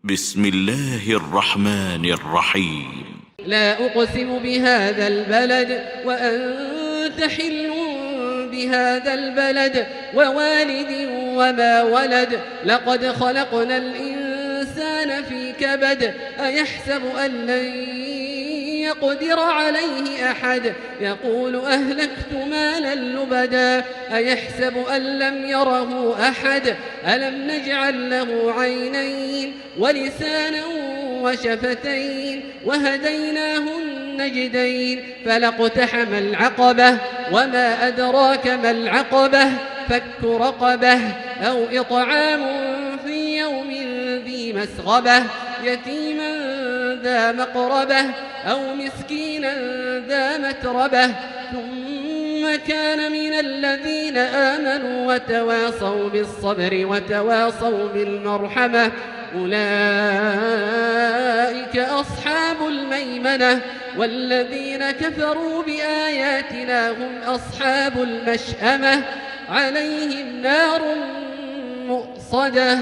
بسم الله الرحمن الرحيم. لا أقسم بهذا البلد وأنت حل بهذا البلد ووالد وما ولد لقد خلقنا الإنسان في كبد أيحسب أن لن يقدر عليه أحد يقول أهلكت مالا لبدا أيحسب أن لم يره أحد ألم نجعل له عينين ولسانا وشفتين وهديناه النجدين فلاقتحم العقبة وما أدراك ما العقبة فك رقبة أو إطعام في يوم ذي مسغبة يتيما ذا مقربة أو مسكينا ذا متربة ثم كان من الذين آمنوا وتواصوا بالصبر وتواصوا بالمرحمة أولئك أصحاب الميمنة والذين كفروا بآياتنا هم أصحاب المشأمة عليهم نار مؤصدة.